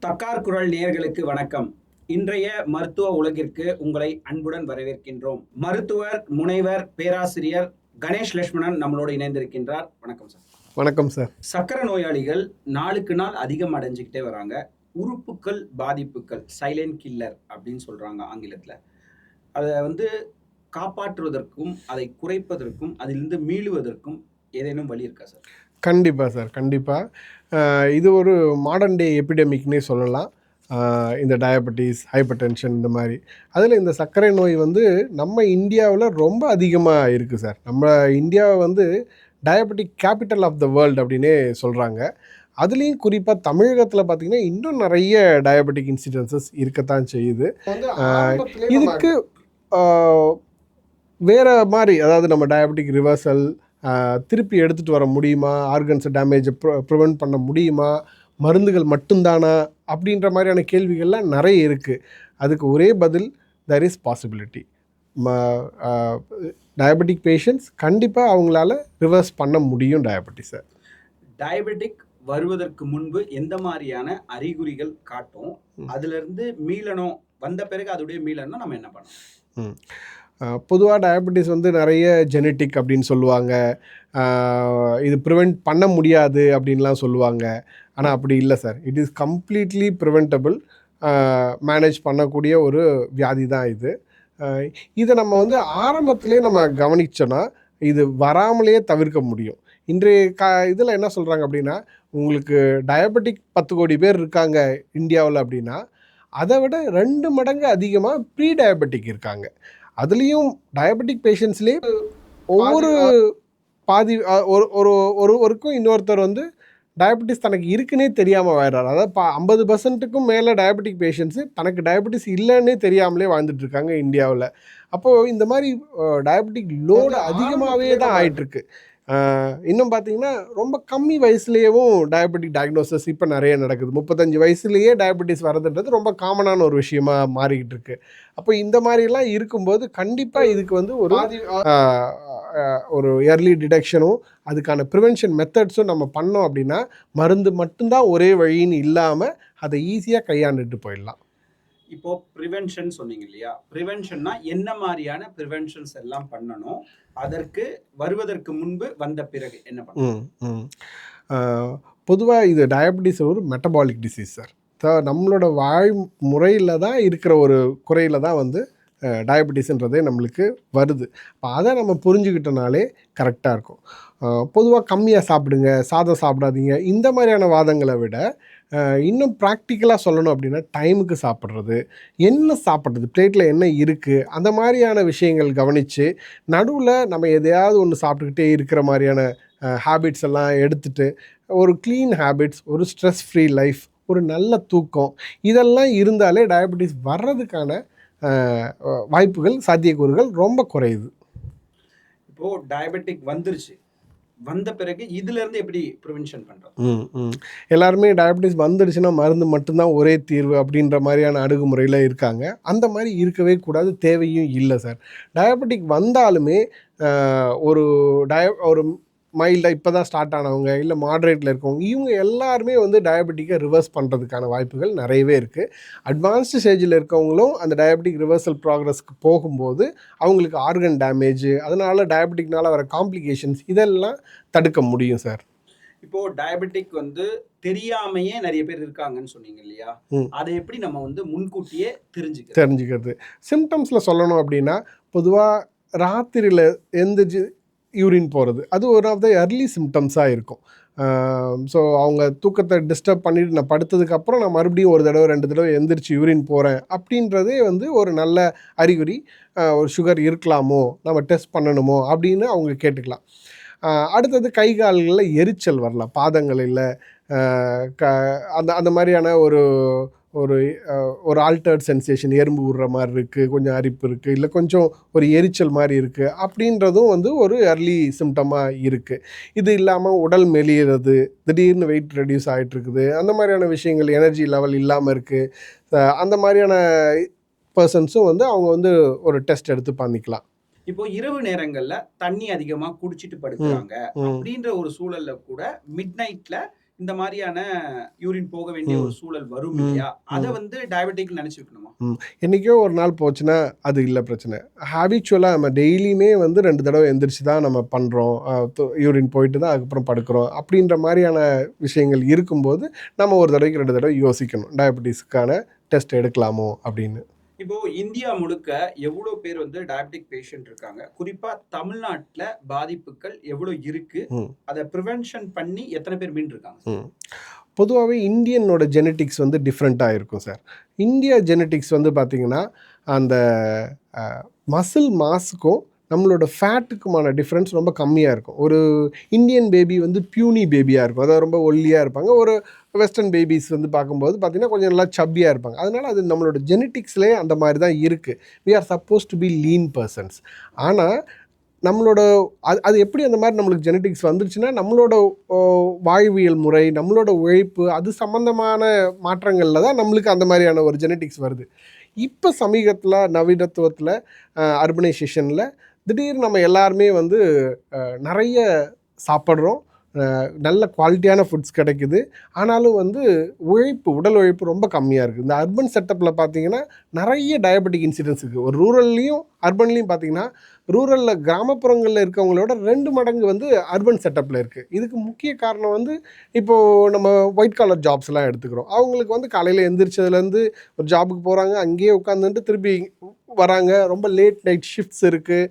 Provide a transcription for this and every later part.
தக்கார் குரல் நேயர்களுக்கு வணக்கம். இன்றைய மருத்துவ உலகிற்கு உங்களை அன்புடன் வரவேற்கின்றோம். மருத்துவர், முனைவர், பேராசிரியர் கணேஷ் லட்சுமணன் நம்மளோடு இணைந்திருக்கின்றார். வணக்கம் சார். வணக்கம் சார். சக்கரை நோயாளிகள் நாளுக்கு நாள் அதிகம் அடைஞ்சிக்கிட்டே வராங்க. உறுப்புகள் பாதிப்புகள், சைலண்ட் கில்லர் அப்படின்னு சொல்றாங்க ஆங்கிலத்தில். அதை காப்பாற்றுவதற்கும் அதை குறைப்பதற்கும் அதிலிருந்து மீளுவதற்கும் ஏதேனும் வழி இருக்கா சார்? கண்டிப்பாக சார், கண்டிப்பாக. இது ஒரு மாடர்ன் டே எபிடமிக்னே சொல்லலாம். இந்த டயபெட்டிஸ், ஹைப்பர் டென்ஷன் இந்த மாதிரி. அதில் இந்த சர்க்கரை நோய் நம்ம இந்தியாவில் ரொம்ப அதிகமாக இருக்குது சார். நம்ம இந்தியாவை diabetic capital of the world அப்படின்னே சொல்கிறாங்க. அதுலேயும் குறிப்பாக தமிழகத்தில் பார்த்திங்கன்னா இன்னும் நிறைய டயபெட்டிக் இன்சிடென்சஸ் இருக்கத்தான் செய்யுது. இதுக்கு வேறு மாதிரி, அதாவது நம்ம டயபெட்டிக் ரிவர்சல் திருப்பி எடுத்துகிட்டு வர முடியுமா, ஆர்கன்ஸை டேமேஜை ப்ரிவெண்ட் பண்ண முடியுமா, மருந்துகள் மட்டும்தானா அப்படின்ற மாதிரியான கேள்விகள்லாம் நிறைய இருக்குது. அதுக்கு ஒரே பதில், there is possibility. Diabetic patients கண்டிப்பாக அவங்களால ரிவர்ஸ் பண்ண முடியும் டயபெட்டிஸை. டயபெட்டிக் வருவதற்கு முன்பு எந்த மாதிரியான அறிகுறிகள் காட்டும், அதுலேருந்து மீளணும், வந்த பிறகு அதோடைய மீளணும்னா நம்ம என்ன பண்ணணும்? பொதுவாக டயபெட்டிஸ் நிறைய ஜெனட்டிக் அப்படின்னு சொல்லுவாங்க. இது ப்ரிவெண்ட் பண்ண முடியாது அப்படின்லாம் சொல்லுவாங்க. ஆனால் அப்படி இல்லை sir. It is completely preventable. Manage பண்ணக்கூடிய ஒரு வியாதி தான் இது. இதை நம்ம ஆரம்பத்திலே நம்ம கவனித்தோன்னா இது வராமலே தவிர்க்க முடியும். இன்றைய இதில் என்ன சொல்கிறாங்க அப்படின்னா, உங்களுக்கு டயபெட்டிக் 10 கோடி பேர் இருக்காங்க இந்தியாவில் அப்படின்னா, அதை விட 2 மடங்கு அதிகமாக ப்ரீ டயபெட்டிக் இருக்காங்க. அதுலேயும் டயபெட்டிக் பேஷண்ட்ஸ்லேயே ஒவ்வொரு பாதி ஒருவருக்கும் இன்னொருத்தர் டயபெட்டிஸ் தனக்கு இருக்குன்னே தெரியாமல் வாழ்கிறார். அதாவது 50% மேலே டயபெட்டிக் பேஷண்ட்ஸு தனக்கு டயபெட்டிஸ் இல்லைன்னே தெரியாமலே வாழ்ந்துட்டுருக்காங்க இந்தியாவில். அப்போது இந்த மாதிரி டயபெட்டிக் லோடு அதிகமாகவே தான் ஆகிட்டுருக்கு. இன்னும் பார்த்திங்கன்னா ரொம்ப கம்மி வயசுலேயும் டயபெட்டிக் டயக்னோசிஸ் இப்போ நிறைய நடக்குது. 35 வயசுலேயே டயபெட்டிஸ் வரதுன்றது ரொம்ப காமனான ஒரு விஷயமாக மாறிக்கிட்டு இருக்கு. அப்போ இந்த மாதிரிலாம் இருக்கும்போது கண்டிப்பாக இதுக்கு ஒரு ஏர்லி டிடெக்ஷனும் அதுக்கான ப்ரிவென்ஷன் மெத்தட்ஸும் நம்ம பண்ணோம் அப்படின்னா, மருந்து மட்டும்தான் ஒரே வழின்னு இல்லாமல் அதை ஈஸியாக கையாண்டுட்டு போயிடலாம். இப்போது ப்ரிவென்ஷன் சொன்னீங்க இல்லையா? ப்ரிவென்ஷன்னா என்ன மாதிரியான ப்ரிவென்ஷன்ஸ் எல்லாம் பண்ணணும், அதற்கு வருவதற்கு முன்பு வந்த பிறகு என்ன பண்ணணும்? பொதுவாக இது டயபெட்டிஸ் ஒரு மெட்டபாலிக் டிசீஸ் சார். நம்மளோட வாழ்முறையில் தான் இருக்கிற ஒரு குறையில் தான் டயபெட்டிஸ்ன்றதே நம்மளுக்கு வருது. இப்போ அதை நம்ம புரிஞ்சுக்கிட்டனாலே கரெக்டாக இருக்கும். பொதுவாக கம்மியாக சாப்பிடுங்க, சாதம் சாப்பிடாதீங்க, இந்த மாதிரியான வாதங்களை விட இன்னும் ப்ராக்டிக்கலாக சொல்லணும் அப்படின்னா, டைமுக்கு சாப்பிட்றது, என்ன சாப்பிட்றது, பிளேட்டில் என்ன இருக்குது, அந்த மாதிரியான விஷயங்கள் கவனித்து நடுவில் நம்ம எதையாவது ஒன்று சாப்பிட்டுக்கிட்டே இருக்கிற மாதிரியான ஹேபிட்ஸ் எல்லாம் எடுத்துகிட்டு, ஒரு க்ளீன் ஹேபிட்ஸ், ஒரு ஸ்ட்ரெஸ் ஃப்ரீ லைஃப், ஒரு நல்ல தூக்கம், இதெல்லாம் இருந்தாலே டயபெட்டிஸ் வர்றதுக்கான வாய்ப்புகள், சாத்தியக்கூறுகள் ரொம்ப குறையுது. இப்போது டயபெட்டிக் வந்துருச்சு, வந்த பிறகு இதிலேருந்து எப்படி ப்ரிவென்ஷன் பண்ணுறது? எல்லாருமே டயபெட்டிஸ் வந்துடுச்சுன்னா மருந்து மட்டும்தான் ஒரே தீர்வு அப்படின்ற மாதிரியான அணுகுமுறையில் இருக்காங்க. அந்த மாதிரி இருக்கவே கூடாது, தேவையும் இல்லை சார். டயபெட்டிக் வந்தாலுமே ஒரு மைல்டாக இப்போ தான் ஸ்டார்ட் ஆனவங்க, இல்லை மாடரேட்டில் இருக்கவங்க, இவங்க எல்லாருமே டயபெட்டிக்கை ரிவர்ஸ் பண்ணுறதுக்கான வாய்ப்புகள் நிறையவே இருக்குது. அட்வான்ஸ்டு ஸ்டேஜில் இருக்கவங்களும் அந்த டயபெட்டிக் ரிவர்சல் ப்ராக்ரஸ்க்கு போகும்போது அவங்களுக்கு ஆர்கன் டேமேஜ், அதனால் டயபெட்டிக்னால் வர காம்ப்ளிகேஷன்ஸ் இதெல்லாம் தடுக்க முடியும் சார். இப்போது டயபெட்டிக் தெரியாமையே நிறைய பேர் இருக்காங்கன்னு சொன்னீங்க இல்லையா? அதை எப்படி நம்ம முன்கூட்டியே தெரிஞ்சுக்கிறது? சிம்டம்ஸில் சொல்லணும் அப்படின்னா, பொதுவாக ராத்திரியில் எந்திரிச்சு யூரின் போகிறது, அது ஒரு ஆஃப் த எர்லி சிம்டம்ஸாக இருக்கும். ஸோ அவங்க தூக்கத்தை டிஸ்டர்ப் பண்ணிவிட்டு நான் படுத்ததுக்கப்புறம் நான் மறுபடியும் 1 தடவை 2 தடவை எந்திரிச்சு யூரின் போகிறேன் அப்படின்றதே ஒரு நல்ல அறிகுறி. ஒரு சுகர் இருக்கலாமோ, நம்ம டெஸ்ட் பண்ணணுமோ அப்படின்னு அவங்க கேட்டுக்கலாம். அடுத்தது கை கால்களில் எரிச்சல் வரலாம், பாதங்களில் அந்த மாதிரியான ஒரு ஆல்டர்ட் சென்சேஷன், எறும்பு விடுற மாதிரி இருக்குது, கொஞ்சம் அரிப்பு இருக்குது, இல்லை கொஞ்சம் ஒரு எரிச்சல் மாதிரி இருக்குது அப்படின்றதும் ஒரு early சிம்டமாக இருக்குது. இது இல்லாமல் உடல் மெலிகிறது, திடீர்னு வெயிட் ரெடியூஸ் ஆகிட்டுருக்குது, அந்த மாதிரியான விஷயங்கள், எனர்ஜி லெவல் இல்லாமல் இருக்குது, அந்த மாதிரியான பர்சன்ஸும் அவங்க ஒரு டெஸ்ட் எடுத்து பண்ணிக்கலாம். இப்போ இரவு நேரங்கள்ல தண்ணி அதிகமா குடிச்சிட்டு படுக்கிறாங்க அப்படின்ற ஒரு சூழல்ல கூட மிட் நைட்ல இந்த மாதிரியான யூரின் போக வேண்டிய ஒரு சூழல் வரும் இல்லையா? அத வந்து டயபெட்டிக் நினைச்சு வைக்கணுமா? என்றைக்கோ ஒரு நாள் போச்சுன்னா அது இல்லை பிரச்சனை. ஹேபிச்சுவலாக நம்ம டெய்லியுமே வந்து 2 தடவை எந்திரிச்சு தான் நம்ம பண்ணுறோம். யூரின் போயிட்டு தான் அதுக்கப்புறம் படுக்கிறோம். அப்படின்ற மாதிரியான விஷயங்கள் இருக்கும்போது நம்ம ஒரு தடவைக்கு 2 தடவை யோசிக்கணும். டயபெட்டிஸ்க்கான டெஸ்ட் எடுக்கலாமோ அப்படின்னு. இப்போ இந்தியா முழுக்க எவ்வளோ பேர் வந்து டயபெட்டிக் பேஷண்ட் இருக்காங்க? குறிப்பா தமிழ்நாட்டுல பாதிப்புகள் எவ்வளோ இருக்கு? அத பிரிவென்ஷன் பண்ணி எத்தனை பேர் மீண்டிருக்காங்க? பொதுவாகவே இந்தியனோட ஜெனட்டிக்ஸ் வந்து டிஃப்ரெண்ட்டாக இருக்கும் சார். இந்தியா ஜெனட்டிக்ஸ் வந்து பார்த்திங்கன்னா அந்த மசில் மாஸுக்கும் நம்மளோட ஃபேட்டுக்குமான டிஃப்ரென்ஸ் ரொம்ப கம்மியாக இருக்கும். ஒரு இந்தியன் பேபி வந்து பியூனி பேபியாக இருக்கும், அதாவது ரொம்ப ஒல்லியாக இருப்பாங்க. ஒரு வெஸ்டர்ன் பேபிஸ் வந்து பார்க்கும்போது பார்த்திங்கன்னா கொஞ்சம் நல்லா சப்பியாக இருப்பாங்க. அதனால் அது நம்மளோட ஜெனட்டிக்ஸ்லேயே அந்த மாதிரி தான் இருக்குது. We are supposed to be lean persons. ஆனால் நம்மளோட அது எப்படி அந்த மாதிரி நம்மளுக்கு ஜெனட்டிக்ஸ் வந்துருச்சுன்னா, நம்மளோட வாழ்வியல் முறை, நம்மளோட உழைப்பு, அது சம்மந்தமான மாற்றங்களில் தான் நம்மளுக்கு அந்த மாதிரியான ஒரு ஜெனட்டிக்ஸ் வருது. இப்போ சமீபத்தில் நவீனத்துவத்தில் அர்பனைசேஷனில் திடீர்னு நம்ம எல்லாருமே வந்து நிறைய சாப்பிட்றோம், நல்ல குவாலிட்டியான ஃபுட்ஸ் கிடைக்குது. ஆனாலும் வந்து உடல் உழைப்பு ரொம்ப கம்மியாக இருக்குது. இந்த அர்பன் செட்டப்பில் பார்த்திங்கன்னா நிறைய டயபெட்டிக் இன்சிடென்ட்ஸ் இருக்குது. ஒரு ரூரல்லையும் அர்பன்லேயும் பார்த்திங்கன்னா ரூரலில் கிராமப்புறங்களில் இருக்கவங்களோட 2 மடங்கு வந்து அர்பன் செட்டப்பில் இருக்குது. இதுக்கு முக்கிய காரணம் வந்து இப்போது நம்ம ஒயிட் காலர் ஜாப்ஸ்லாம் எடுத்துக்கிறோம். அவங்களுக்கு வந்து காலையில் எந்திரிச்சதுலேருந்து ஒரு ஜாபுக்கு போகிறாங்க, அங்கேயே உட்காந்துட்டு திருப்பி வராங்க. ரொம்ப லேட் நைட் ஷிஃப்ட்ஸ் இருக்குது,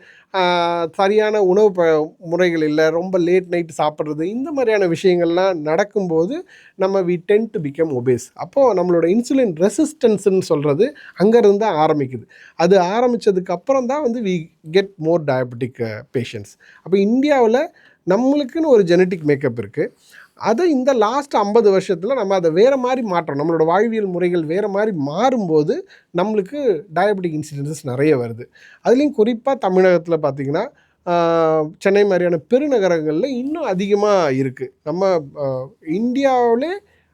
சரியான உணவு முறைகள் இல்லை, ரொம்ப லேட் நைட்டு சாப்பிட்றது, இந்த மாதிரியான விஷயங்கள்லாம் நடக்கும்போது நம்ம we tend to become obese. அப்போது நம்மளோட இன்சுலின் ரெசிஸ்டன்ஸ்ன்னு சொல்கிறது அங்கேருந்து தான் ஆரம்பிக்குது. அது ஆரம்பித்ததுக்கப்புறம் தான் வந்து we get more diabetic patients. அப்போ இந்தியாவில் நம்மளுக்குன்னு ஒரு ஜெனட்டிக் மேக்கப் இருக்குது. அதை இந்த லாஸ்ட் 50 வருஷத்தில் நம்ம அதை வேறு மாதிரி மாற்றோம். நம்மளோட வாழ்வியல் முறைகள் வேறு மாதிரி மாறும்போது நம்மளுக்கு டயபெட்டிக் இன்சிடென்சஸ் நிறைய வருது. அதுலேயும் குறிப்பாக தமிழகத்தில் பார்த்திங்கன்னா சென்னை மாதிரியான பெருநகரங்களில் இன்னும் அதிகமாக இருக்குது. நம்ம இந்தியாவிலே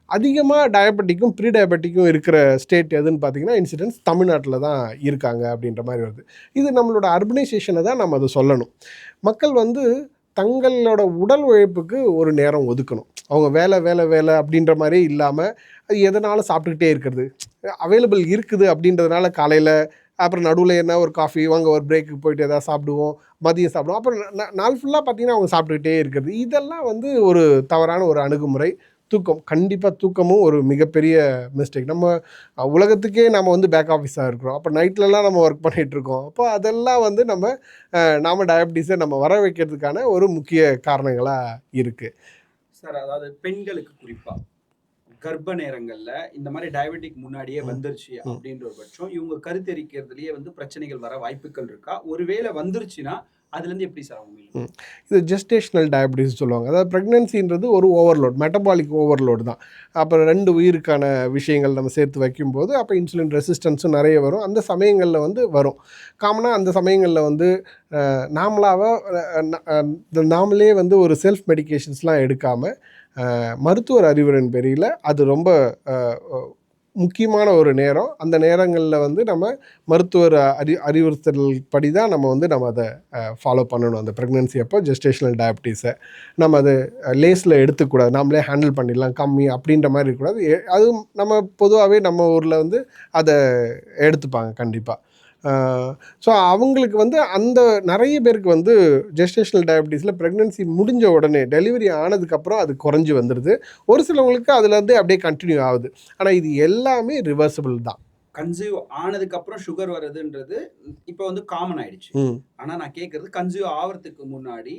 அதிகமாக டயபெட்டிக்கும் ப்ரீ டயபெட்டிக்கும் இருக்கிற ஸ்டேட் எதுன்னு பார்த்திங்கன்னா இன்சிடென்ட்ஸ் தமிழ்நாட்டில் தான் இருக்காங்க அப்படின்ற மாதிரி வருது. இது நம்மளோட அர்பனைசேஷனை தான் நம்ம அதை சொல்லணும். மக்கள் வந்து தங்களோட உடல் உழைப்புக்கு ஒரு நேரம் ஒதுக்கணும். அவங்க வேலை அப்படின்ற மாதிரி இல்லாமல் அது எதனாலும் சாப்பிட்டுக்கிட்டே இருக்கிறது, அவைலபிள் இருக்குது அப்படின்றதுனால காலையில் அப்புறம் நடுவில் என்ன ஒரு காஃபி வாங்க, ஒரு பிரேக்குக்கு போயிட்டு எதாவது சாப்பிடுவோம், மதியம் சாப்பிடுவோம், அப்புறம் நாள் ஃபுல்லாக பார்த்திங்கன்னா அவங்க சாப்பிட்டுக்கிட்டே இருக்கிறது. இதெல்லாம் வந்து ஒரு தவறான ஒரு அணுகுமுறை. கண்டிப்பாக தூக்கமும் ஒரு மிகப்பெரிய மிஸ்டேக். நம்ம உலகத்துக்கே நம்ம வந்து பேக் ஆஃபீஸாக இருக்கிறோம். அப்போ நைட்லலாம் நம்ம ஒர்க் பண்ணிகிட்ருக்கோம். அப்போ அதெல்லாம் வந்து நாம் டயபெட்டிஸை நம்ம வர வைக்கிறதுக்கான ஒரு முக்கிய காரணங்களாக இருக்குது சார். அதாவது பெண்களுக்கு குறிப்பாக கர்ப்ப நேரங்களில் இந்த மாதிரி டயபெட்டிக் முன்னாடியே வந்துருச்சு அப்படின்ற ஒரு பட்சம் இவங்க கருத்தரிக்கிறதுலேயே வந்து பிரச்சனைகள் வர வாய்ப்புகள் இருக்கா? ஒருவேளை வந்துருச்சுன்னா அதுலேருந்து எப்படி சார் அவங்க? இது ஜெஸ்டேஷனல் டயபெட்டிஸ் சொல்லுவாங்க. அதாவது ப்ரெக்னென்சின்றது ஒரு ஓவர்லோட், மெட்டபாலிக் ஓவர்லோடு தான். அப்புறம் 2 உயிருக்கான விஷயங்கள் நம்ம சேர்த்து வைக்கும்போது அப்போ இன்சுலின் ரெசிஸ்டன்ஸும் நிறைய வரும். அந்த சமயங்களில் வந்து வரும். காமனாக அந்த சமயங்களில் வந்து நாமளே வந்து ஒரு செல்ஃப் மெடிக்கேஷன்ஸ்லாம் எடுக்காமல் மருத்துவர் அறிவுரையின் பேரில் அது ரொம்ப முக்கியமான ஒரு நேரம். அந்த நேரங்களில் வந்து நம்ம மருத்துவர் அறிவுறுத்தல் படி தான் நம்ம அதை ஃபாலோ பண்ணணும். அந்த ப்ரெக்னென்சி அப்போ ஜெஸ்டேஷனல் டயபெட்டிஸை நம்ம அதை லேஸில் எடுத்துக்கூடாது, நம்மளே ஹேண்டில் பண்ணிடலாம் கம்மி அப்படின்ற மாதிரி இருக்கக்கூடாது. அதுவும் நம்ம பொதுவாகவே நம்ம ஊரில் வந்து அதை எடுத்துப்பாங்க கண்டிப்பாக. ஸோ அவங்களுக்கு வந்து அந்த நிறைய பேருக்கு வந்து ஜெஸ்டேஷனல் டயபெட்டிஸில் ப்ரெக்னென்சி முடிஞ்ச உடனே டெலிவரி ஆனதுக்கப்புறம் அது குறைஞ்சி வந்துடுது. ஒரு சிலவங்களுக்கு அதுலேருந்து அப்படியே கண்டினியூ ஆகுது. ஆனால் இது எல்லாமே ரிவர்சிபிள் தான். கன்சீவ் ஆனதுக்கப்புறம் சுகர் வருதுன்றது இப்போ வந்து காமன் ஆயிடுச்சு. ஆனால் நான் கேட்குறது கன்சீவ் ஆகிறதுக்கு முன்னாடி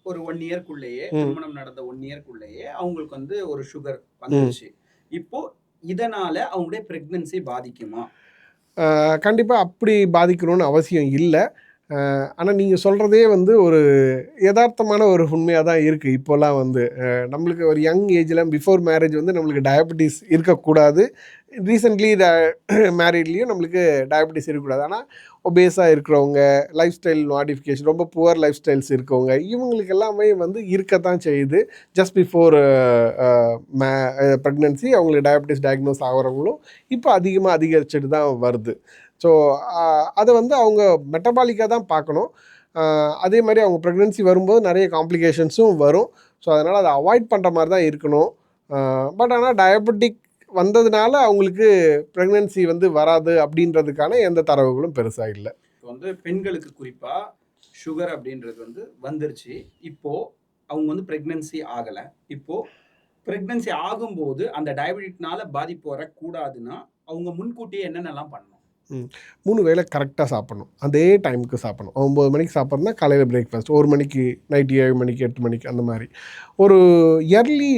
ஒரு 1 இயர்க்குள்ளேயே, திருமணம் நடந்த 1 இயர்க்குள்ளேயே அவங்களுக்கு வந்து ஒரு சுகர் வந்துருச்சு. இப்போ இதனால் அவங்களுடைய ப்ரெக்னென்சி பாதிக்குமா? கண்டிப்பாக அப்படி பாதிக்கணும்னு அவசியம் இல்லை. ஆனால் நீங்கள் சொல்கிறதே வந்து ஒரு யதார்த்தமான ஒரு உண்மையாக தான் இருக்குது. இப்போல்லாம் வந்து நம்மளுக்கு ஒரு யங் ஏஜில் பிஃபோர் மேரேஜ் வந்து நம்மளுக்கு டயபெட்டிஸ் இருக்கக்கூடாது. ரீசெண்ட்லி மேரீட்லேயும் நம்மளுக்கு டயபெட்டிஸ் இருக்கக்கூடாது. ஆனால் ஒபேஸாக இருக்கிறவங்க, லைஃப் ஸ்டைல் மாடிஃபிகேஷன், ரொம்ப புவர் லைஃப் ஸ்டைல்ஸ் இருக்கவங்க, இவங்களுக்கு எல்லாமே வந்து இருக்கத்தான் செய்யுது. ஜஸ்ட் பிஃபோர் ப்ரெக்னென்சி அவங்களுக்கு டயபெட்டிஸ் டயக்னோஸ் ஆகிறவங்களும் இப்போ அதிகரிச்சுட்டு தான் வருது. ஸோ அதை வந்து அவங்க மெட்டபாலிக்காக தான் பார்க்கணும். அதே மாதிரி அவங்க ப்ரெக்னென்சி வரும்போது நிறைய காம்ப்ளிகேஷன்ஸும் வரும். ஸோ அதனால் அதை அவாய்ட் பண்ணுற மாதிரி தான் இருக்கணும். பட் ஆனால் டயபெட்டிக் வந்ததுனால அவங்களுக்கு ப்ரெக்னென்சி வந்து வராது அப்படின்றதுக்கான எந்த தரவுகளும் பெருசாக இல்லை. இப்போ வந்து பெண்களுக்கு குறிப்பாக சுகர் அப்படின்றது வந்து வந்துருச்சு. இப்போது அவங்க வந்து ப்ரெக்னென்சி ஆகலை. இப்போது ப்ரெக்னென்சி ஆகும்போது அந்த டயபெட்டிக்னால பாதிப்பு வரக்கூடாதுன்னா அவங்க முன்கூட்டியே என்னென்னலாம் பண்ணணும்? 3 வேளை கரெக்டாக சாப்பிடணும். அதே டைமுக்கு சாப்பிடணும். 9 மணிக்கு சாப்பிட்றதுனா காலையில் பிரேக்ஃபாஸ்ட், 1 மணிக்கு, நைட்டு 7 மணிக்கு, 8 மணிக்கு அந்த மாதிரி ஒரு இயர்லி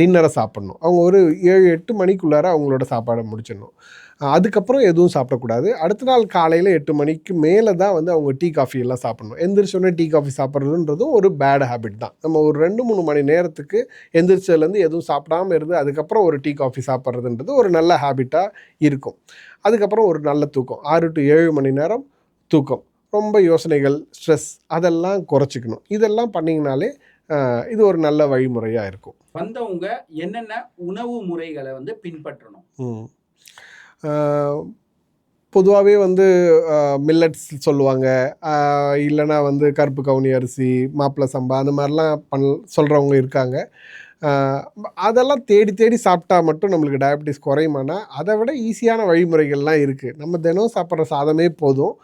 டின்னரை சாப்பிட்ணும். அவங்க ஒரு 7-8 மணிக்குள்ளார அவங்களோட சாப்பாடை முடிச்சிடணும். அதுக்கப்புறம் எதுவும் சாப்பிடக்கூடாது. அடுத்த நாள் காலையில் 8 மணிக்கு மேலே தான் வந்து அவங்க டீ காஃபி எல்லாம் சாப்பிடணும். எந்திரிச்சோடனே டீ காஃபி சாப்பிட்றதுன்றதும் ஒரு பேட் ஹேபிட் தான். நம்ம ஒரு 2-3 மணி நேரத்துக்கு எந்திரிச்சதுலேருந்து எதுவும் சாப்பிடாமல் இருந்து அதுக்கப்புறம் ஒரு டீ காஃபி சாப்பிட்றதுன்றது ஒரு நல்ல ஹேபிட்டாக இருக்கும். அதுக்கப்புறம் ஒரு நல்ல தூக்கம், 6 to 7 மணி நேரம் தூக்கம். ரொம்ப யோசனைகள், ஸ்ட்ரெஸ் அதெல்லாம் குறைச்சிக்கணும். இதெல்லாம் பண்ணிங்கனாலே இது ஒரு நல்ல வழிமுறையாக இருக்கும். வந்தவங்க என்னென்ன உணவு முறைகளை வந்து பின்பற்றணும்? பொதுவாகவே வந்து மில்லட்ஸ் சொல்லுவாங்க, இல்லைனா வந்து கருப்பு கவுனி அரிசி, மாப்பிள்ளை சம்பா அந்த மாதிரிலாம் சொல்கிறவங்க இருக்காங்க. அதெல்லாம் தேடி தேடி சாப்பிட்டா மட்டும் நம்மளுக்கு டயபெட்டிஸ் குறையுமானா, அதை விட ஈஸியான வழிமுறைகள்லாம் இருக்குது. நம்ம தினம் சாப்பிட்ற சாதமே போதும்.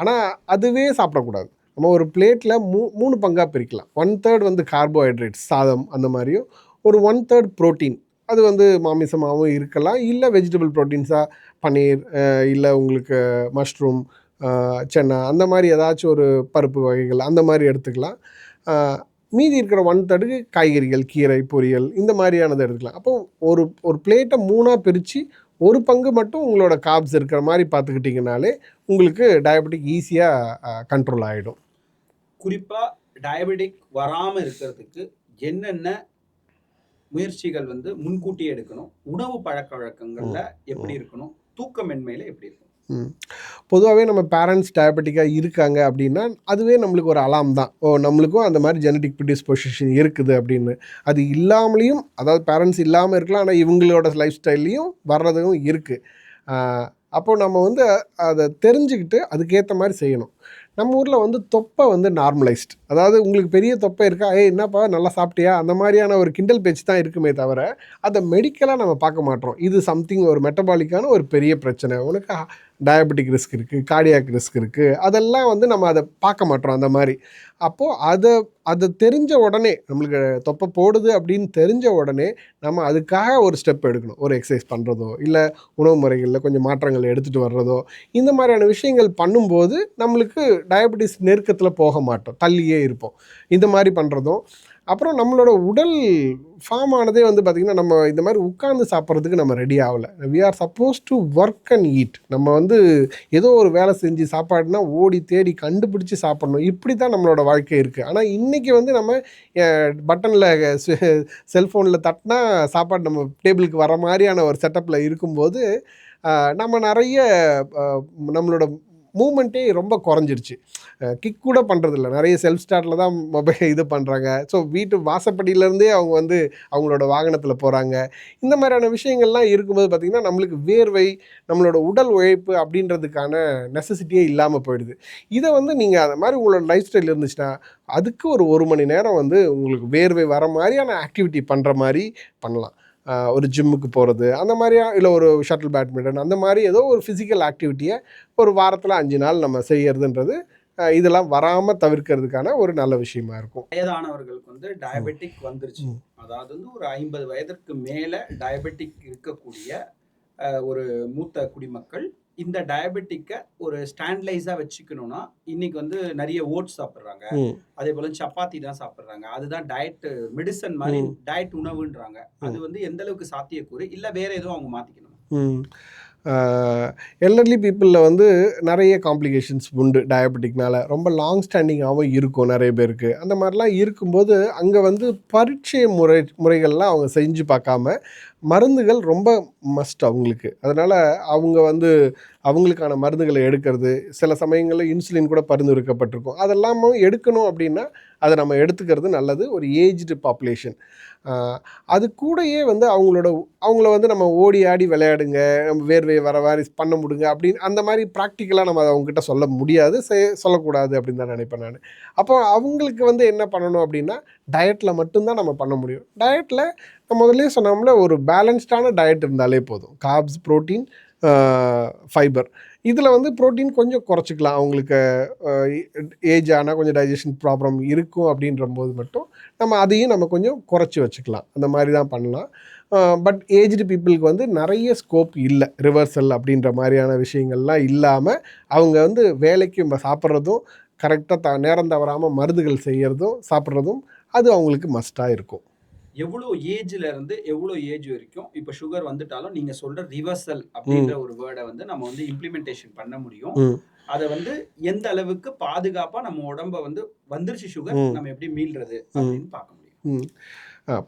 ஆனால் அதுவே சாப்பிடக்கூடாது. நம்ம ஒரு பிளேட்டில் 3 பங்காக பிரிக்கலாம். 1/3 வந்து கார்போஹைட்ரேட்ஸ் சாதம் அந்த மாதிரியும், ஒரு 1/3 ப்ரோட்டீன், அது வந்து மாமிசமாகவும் இருக்கலாம், இல்லை வெஜிடபிள் ப்ரோட்டீன்ஸாக பன்னீர், இல்லை உங்களுக்கு மஷ்ரூம், சென்னா அந்த மாதிரி ஏதாச்சும் ஒரு பருப்பு வகைகள் அந்த மாதிரி எடுத்துக்கலாம். மீதி இருக்கிற 1/3 காய்கறிகள், கீரை, பொரியல் இந்த மாதிரியானதை எடுத்துக்கலாம். அப்போ ஒரு பிளேட்டை 3ஆக பிரித்து ஒரு பங்கு மட்டும் உங்களோட கார்ப்ஸ் இருக்கிற மாதிரி பார்த்துக்கிட்டிங்கனாலே உங்களுக்கு டயபெட்டிக் ஈஸியாக கண்ட்ரோல் ஆகிடும். குறிப்பாக டயபெட்டிக் வராமல் இருக்கிறதுக்கு என்னென்ன முயற்சிகள் வந்து முன்கூட்டியே எடுக்கணும்? உணவு பழக்க வழக்கங்களில் எப்படி இருக்கணும்? தூக்கமின்மையில் எப்படி இருக்கணும்? பொதுவாகவே நம்ம பேரண்ட்ஸ் டயபெட்டிக்காக இருக்காங்க அப்படின்னா அதுவே நம்மளுக்கு ஒரு அலாம் தான். நம்மளுக்கும் அந்த மாதிரி ஜெனட்டிக் ப்ரிடிஸ்பொசிஷன் இருக்குது அப்படின்னு. அது இல்லாமலேயும், அதாவது பேரண்ட்ஸ் இல்லாமல் இருக்கலாம், ஆனால் இவங்களோட லைஃப் ஸ்டைல்லையும் வர்றதும் இருக்குது. அப்போது நம்ம வந்து அதை தெரிஞ்சுக்கிட்டு அதுக்கேற்ற மாதிரி செய்யணும். நம்ம ஊரில் வந்து தொப்பை வந்து நார்மலைஸ்ட், அதாவது உங்களுக்கு பெரிய தொப்பை இருக்கா, என்னப்பா நல்லா சாப்பிட்டியா, அந்த மாதிரியான ஒரு கிண்டல் பேச்சு தான் இருக்குமே தவிர அதை மெடிக்கலாக நம்ம பார்க்க மாட்டோம். இது சம்திங் ஒரு மெட்டபாலிக்கான ஒரு பெரிய பிரச்சனை, உனக்கு டயபெட்டிக் ரிஸ்க் இருக்குது, கார்டியாக் ரிஸ்க் இருக்குது, அதெல்லாம் வந்து நம்ம அதை பார்க்க மாட்டோம் அந்த மாதிரி. அப்போது அதை தெரிஞ்ச உடனே, நம்மளுக்கு தொப்பை போடுது அப்படின்னு தெரிஞ்ச உடனே நம்ம அதுக்காக ஒரு ஸ்டெப் எடுக்கணும். ஒரு எக்ஸசைஸ் பண்ணுறதோ, இல்லை உணவு முறைகளில் கொஞ்சம் மாற்றங்கள் எடுத்துகிட்டு வர்றதோ, இந்த மாதிரியான விஷயங்கள் பண்ணும்போது நம்மளுக்கு டயபெட்டிஸ் நெருக்கத்தில் போக மாட்டோம், தள்ளியே இருப்போம். இந்த மாதிரி பண்ணுறதும், அப்புறம் நம்மளோட உடல் ஃபார்ம் ஆனதே வந்து பார்த்திங்கன்னா, நம்ம இந்த மாதிரி உட்கார்ந்து சாப்பிட்றதுக்கு நம்ம ரெடி ஆகலை. We are supposed to work and eat. நம்ம வந்து ஏதோ ஒரு வேலை செஞ்சு சாப்பாடுனா ஓடி தேடி கண்டுபிடிச்சி சாப்பிட்ணும், இப்படி தான் நம்மளோட வாழ்க்கை இருக்குது. ஆனால் இன்றைக்கி வந்து நம்ம பட்டனில் செல்ஃபோனில் தட்டினா சாப்பாடு நம்ம டேபிளுக்கு வர மாதிரியான ஒரு செட்டப்பில் இருக்கும்போது நம்ம நிறைய நம்மளோட மூமெண்ட்டே ரொம்ப குறைஞ்சிருச்சு. கிக் கூட பண்ணுறதில்ல, நிறைய செல்ஃப் ஸ்டார்ட்டில் தான் மொபைல் இது பண்ணுறாங்க. ஸோ வீட்டு வாசப்படியிலேருந்தே அவங்க வந்து அவங்களோட வாகனத்தில் போகிறாங்க. இந்த மாதிரியான விஷயங்கள்லாம் இருக்கும்போது பார்த்திங்கன்னா நம்மளுக்கு வேர்வை, நம்மளோட உடல் உழைப்பு அப்படின்றதுக்கான நெசசிட்டியே இல்லாமல் போயிடுது. இதை வந்து நீங்கள் அந்த மாதிரி உங்களோட லைஃப் ஸ்டைல் இருந்துச்சுன்னா அதுக்கு ஒரு மணி நேரம் வந்து உங்களுக்கு வேர்வை வர மாதிரியான ஆக்டிவிட்டி பண்ணுற மாதிரி பண்ணலாம். ஒரு ஜிம்முக்கு போகிறது அந்த மாதிரியா, இல்லை ஒரு ஷட்டில் பேட்மிண்டன் அந்த மாதிரி ஏதோ ஒரு ஃபிசிக்கல் ஆக்டிவிட்டியை ஒரு வாரத்தில் 5 நாள் நம்ம செய்யறதுன்றது இதெல்லாம் வராமல் தவிர்க்கிறதுக்கான ஒரு நல்ல விஷயமா இருக்கும். வயதானவர்களுக்கு வந்து டயபெட்டிக் வந்துருச்சு, அதாவது வந்து ஒரு 50 வயதிற்கு மேலே டயபெட்டிக் இருக்கக்கூடிய ஒரு மூத்த குடிமக்கள் இந்த டயபெட்டிக்கை ஒரு ஸ்டாண்ட்லைஸாக வச்சுக்கணும்னா இன்னைக்கு வந்து நிறைய ஓட்ஸ் சாப்பிட்றாங்க, அதே போல் சப்பாத்தி தான் சாப்பிட்றாங்க. அதுதான் டயட் மெடிசன் மாதிரி டயட் உணவுன்றாங்க. அது வந்து எந்த அளவுக்கு சாத்தியக்கூறு, இல்லை வேற எதுவும் அவங்க மாற்றிக்கணும்? எல்டர்லி பீப்புளில் வந்து நிறைய காம்ப்ளிகேஷன்ஸ் உண்டு டயபெட்டிக்னால. ரொம்ப லாங் ஸ்டாண்டிங்காகவும் இருக்கும் நிறைய பேருக்கு. அந்த மாதிரிலாம் இருக்கும்போது அங்கே வந்து பரீட்சை முறைகள்லாம் அவங்க செஞ்சு பார்க்காம மருந்துகள் ரொம்ப மஸ்ட் அவங்களுக்கு. அதனால் அவங்க வந்து அவங்களுக்கான மருந்துகளை எடுக்கிறது, சில சமயங்களில் இன்சுலின் கூட பரிந்துரைக்கப்பட்டிருக்கும். அதெல்லாமும் எடுக்கணும் அப்படின்னா அதை நம்ம எடுத்துக்கிறது நல்லது. ஒரு ஏஜ்டு பாப்புலேஷன் அது கூடயே வந்து அவங்கள வந்து நம்ம ஓடி ஆடி விளையாடுங்க, நம்ம வேர்வை வர மாதிரி பண்ண முடியுங்க அப்படின்னு அந்த மாதிரி ப்ராக்டிக்கலாக நம்ம அவங்ககிட்ட சொல்ல முடியாது, சொல்லக்கூடாது அப்படின்னு தான் நினைப்பேன் நான். அப்போ அவங்களுக்கு வந்து என்ன பண்ணணும் அப்படின்னா, டயட்டில் மட்டும்தான் நம்ம பண்ண முடியும். டயட்டில் நம்ம முதல்ல சொன்னோம்ல, ஒரு பேலன்ஸ்டான டயட் இருந்தாலே போதும். Corps, protein, fibre. இதில் வந்து ப்ரோட்டீன் கொஞ்சம் குறைச்சிக்கலாம். அவங்களுக்கு ஏஜ் ஆனால் கொஞ்சம் டைஜஷன் ப்ராப்ளம் இருக்கும் அப்படின்ற போது மட்டும் நம்ம அதையும் நம்ம கொஞ்சம் குறைச்சி வச்சுக்கலாம். அந்த மாதிரி தான் பண்ணலாம். பட் ஏஜ்டு பீப்புளுக்கு வந்து நிறைய ஸ்கோப் இல்லை. ரிவர்சல் அப்படின்ற மாதிரியான விஷயங்கள்லாம் இல்லாமல் அவங்க வந்து வேலைக்கு சாப்பிட்றதும் கரெக்டாக நேரம் தவறாமல் மருந்துகள் செய்கிறதும் சாப்பிட்றதும் அது அவங்களுக்கு மஸ்ட்டாக இருக்கும். எவ்வளோ ஏஜ்ல இருந்து எவ்வளோ ஏஜ் வரைக்கும் இப்போ சுகர் வந்துட்டாலும் நீங்க சொல்ற ரிவர்சல் அப்படின்ற ஒரு வேர்டை வந்து நம்ம வந்து இம்ப்ளிமெண்டேஷன் பண்ண முடியும். அதை வந்து எந்த அளவுக்கு பாதுகாப்பா நம்ம உடம்ப வந்து வந்துருச்சு சுகர், நம்ம எப்படி மீள்றது அப்படின்னு பார்க்க முடியும்.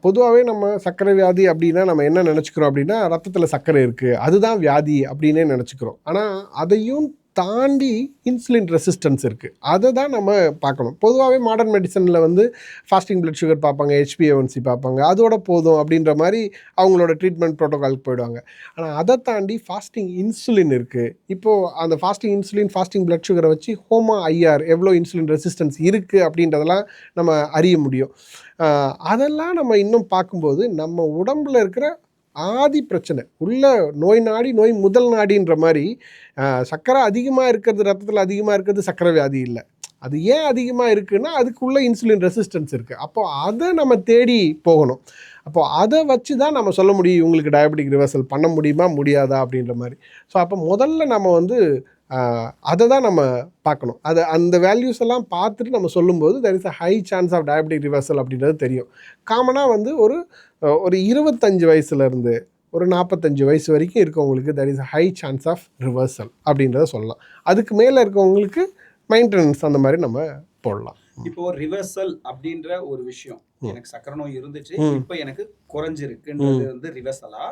பொதுவாகவே நம்ம சர்க்கரை வியாதி அப்படின்னா நம்ம என்ன நினச்சிக்கிறோம் அப்படின்னா, ரத்தத்தில் சர்க்கரை இருக்குது, அதுதான் வியாதி அப்படின்னே நினச்சிக்கிறோம். ஆனால் அதையும் தாண்டி இன்சுலின் ரெசிஸ்டன்ஸ் இருக்குது. அதை தான் நம்ம பார்க்கணும். பொதுவாகவே மாடர்ன் மெடிசனில் வந்து ஃபாஸ்டிங் பிளட் சுகர் பார்ப்பாங்க, HbA1c பார்ப்பாங்க, அதோட போதும் அப்படின்ற மாதிரி அவங்களோட ட்ரீட்மெண்ட் ப்ரோட்டோகாலுக்கு போயிடுவாங்க. ஆனால் அதை தாண்டி ஃபாஸ்டிங் இன்சுலின் இருக்குது. இப்போது அந்த ஃபாஸ்டிங் இன்சுலின், ஃபாஸ்டிங் பிளட் சுகரை வச்சு HOMA-IR எவ்வளோ இன்சுலின் ரெசிஸ்டன்ஸ் இருக்குது அப்படின்றதெல்லாம் நம்ம அறிய முடியும். அதெல்லாம் நம்ம இன்னும் பார்க்கும்போது நம்ம உடம்பில் இருக்கிற ஆதி பிரச்சனை உள்ள நோய் நாடி, நோய் முதல் நாடின்ற மாதிரி சர்க்கரை அதிகமாக இருக்கிறது, ரத்தத்தில் அதிகமாக இருக்கிறது சர்க்கரை வியாதி இல்லை. அது ஏன் அதிகமாக இருக்குன்னா அதுக்குள்ளே இன்சுலின் ரெசிஸ்டன்ஸ் இருக்குது. அப்போது அதை நம்ம தேடி போகணும். அப்போது அதை வச்சு தான் நம்ம சொல்ல முடியும் இவங்களுக்கு டயபெட்டிக் ரிவர்சல் பண்ண முடியுமா முடியாதா அப்படின்ற மாதிரி. ஸோ அப்போ முதல்ல நம்ம வந்து அதை தான் நம்ம பார்க்கணும். அந்த வேல்யூஸ் எல்லாம் பார்த்துட்டு நம்ம சொல்லும்போது there is a high chance of diabetic reversal அப்படின்றது தெரியும். காமனாக வந்து ஒரு 25 வயசுலேருந்து ஒரு 45 வயசு வரைக்கும் இருக்கவங்களுக்கு there is a high chance of reversal அப்படின்றத சொல்லலாம். அதுக்கு மேலே இருக்கவங்களுக்கு மெயின்டெனன்ஸ் அந்த மாதிரி நம்ம போடலாம். இப்போ ரிவர்சல் அப்படின்ற ஒரு விஷயம், எனக்கு சக்கரை நோய் இருந்துச்சு, இப்போ எனக்கு குறைஞ்சிருக்குன்றது வந்து ரிவர்சலா,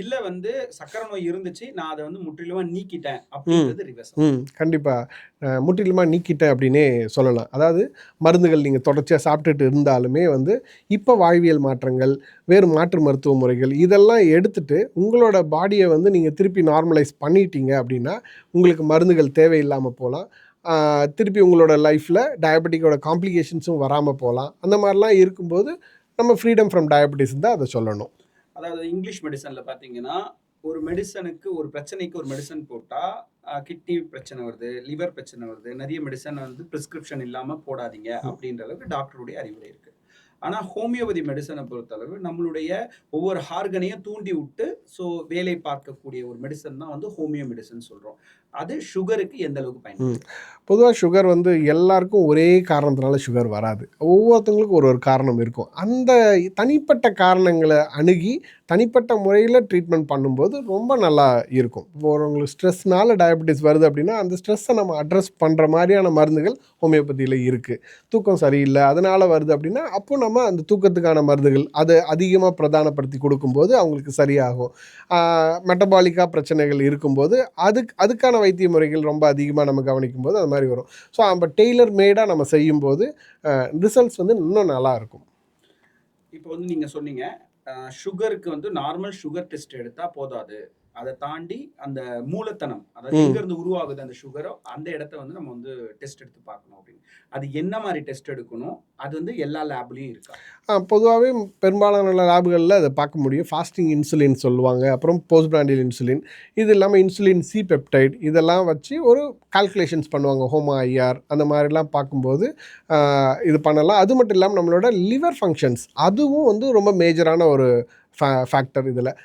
இல்ல வந்து சக்கரை நோய் இருந்துச்சு நான் அதை வந்து முற்றிலுமா நீக்கிட்டேன் அப்படின்றது ரிவர்சல்? கண்டிப்பாக முற்றிலுமாக நீக்கிட்டேன் அப்படின்னே சொல்லலாம். அதாவது மருந்துகள் நீங்கள் தொடர்ச்சியாக சாப்பிட்டுட்டு இருந்தாலுமே வந்து இப்போ வாழ்வியல் மாற்றங்கள், வேறு மாற்று மருத்துவ முறைகள் இதெல்லாம் எடுத்துகிட்டு உங்களோட பாடியை வந்து நீங்கள் திருப்பி நார்மலைஸ் பண்ணிட்டீங்க அப்படின்னா உங்களுக்கு மருந்துகள் தேவையில்லாமல் போகலாம். திருப்பி உங்களோட லைஃப்பில் டயபெட்டிக்கோட காம்ப்ளிகேஷன்ஸும் வராமல் போகலாம். அந்த மாதிரிலாம் இருக்கும்போது நம்ம ஃப்ரீடம் ஃப்ரம் டயபெட்டிஸ் தான் அதை சொல்லணும். அதாவது இங்கிலீஷ் மெடிசனில் பார்த்தீங்கன்னா ஒரு மெடிசனுக்கு ஒரு பிரச்சனைக்கு ஒரு மெடிசன் போட்டால் கிட்னி பிரச்சனை வருது, லிவர் பிரச்சனை வருது, நிறைய மெடிசன் வந்து ப்ரிஸ்கிரிப்ஷன் இல்லாமல் போடாதீங்க அப்படின்ற அளவுக்கு டாக்டருடைய அறிவுரை இருக்குது. ஆனால் ஹோமியோபதி மெடிசனை பொறுத்தளவு நம்மளுடைய ஒவ்வொரு ஹார்கனையும் தூண்டி விட்டு ஸோ வேலை பார்க்கக்கூடிய ஒரு மெடிசன் தான் வந்து ஹோமியோ மெடிசன் சொல்கிறோம். அது சுகருக்கு எந்த அளவுக்கு பயன்படுது? பொதுவாக சுகர் வந்து எல்லாருக்கும் ஒரே காரணத்தினால சுகர் வராது. ஒவ்வொருத்தவங்களுக்கும் ஒரு காரணம் இருக்கும். அந்த தனிப்பட்ட காரணங்களை அணுகி தனிப்பட்ட முறையில் ட்ரீட்மெண்ட் பண்ணும்போது ரொம்ப நல்லா இருக்கும். இப்போ உங்களுக்கு ஸ்ட்ரெஸ்னால டயபெட்டிஸ் வருது அப்படின்னா அந்த ஸ்ட்ரெஸ்ஸை நம்ம அட்ரஸ் பண்ணுற மாதிரியான மருந்துகள் ஹோமியோபதியில் இருக்குது. தூக்கம் சரியில்லை அதனால் வருது அப்படின்னா அப்போ நம்ம அந்த தூக்கத்துக்கான மருந்துகள் அதை அதிகமாக பிரதானப்படுத்தி கொடுக்கும்போது அவங்களுக்கு சரியாகும். மெட்டபாலிக்காக பிரச்சனைகள் இருக்கும்போது அதுக்கான வைத்திய முறைகள் ரொம்ப அதிகமாக நம்ம கவனிக்கும் போது அது மாதிரி வரும். ஸோ நம்ம டெய்லர் மேடாக நம்ம செய்யும்போது ரிசல்ட்ஸ் வந்து இன்னும் நல்லா இருக்கும். இப்போ வந்து நீங்கள் சொன்னீங்க சுகருக்கு வந்து நார்மல் சுகர் டெஸ்ட் எடுத்தால் போதாது, அதை தாண்டி அந்த மூலத்தனம், அதாவது எங்கேருந்து உருவாகுது அந்த சுகரோ அந்த இடத்த வந்து நம்ம வந்து டெஸ்ட் எடுத்து பார்க்கணும் அப்படின்னு. அது என்ன மாதிரி டெஸ்ட் எடுக்கணும்? அது வந்து எல்லா லேப்லேயும் இருக்கா? பொதுவாகவே பெரும்பாலான லேபுகளில் அதை பார்க்க முடியும். ஃபாஸ்டிங் இன்சுலின் சொல்லுவாங்க, அப்புறம் போஸ்ட் பிராண்டியல் இன்சுலின், இது இல்லாமல் இன்சுலின் சி பெப்டைட் இதெல்லாம் வச்சு ஒரு கால்குலேஷன்ஸ் பண்ணுவாங்க. HOMA-IR அந்த மாதிரிலாம் பார்க்கும்போது இது பண்ணலாம். அது மட்டும் இல்லாமல் நம்மளோட லிவர் ஃபங்க்ஷன்ஸ் அதுவும் வந்து ரொம்ப மேஜரான ஒரு ஃபேக்டர். இதில்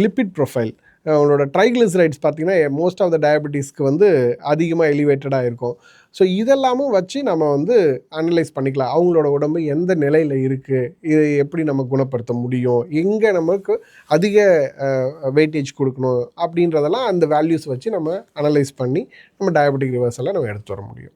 லிப்பிட் ப்ரொஃபைல், அவங்களோட ட்ரைக்ளிசரைட்ஸ் பார்த்திங்கன்னா மோஸ்ட் ஆஃப் த டயபெட்டிஸ்க்கு வந்து அதிகமாக எலிவேட்டடாக இருக்கும். ஸோ இதெல்லாமும் வச்சு நம்ம வந்து அனலைஸ் பண்ணிக்கலாம். அவங்களோட உடம்பு எந்த நிலையில் இருக்குது, இதை எப்படி நம்ம குணப்படுத்த முடியும், எங்கே நமக்கு அதிக வெயிட்டேஜ் கொடுக்கணும் அப்படின்றதெல்லாம் அந்த வேல்யூஸ் வச்சு நம்ம அனலைஸ் பண்ணி நம்ம டயபெட்டிக் ரிவர்சலை நம்ம எடுத்து வர முடியும்.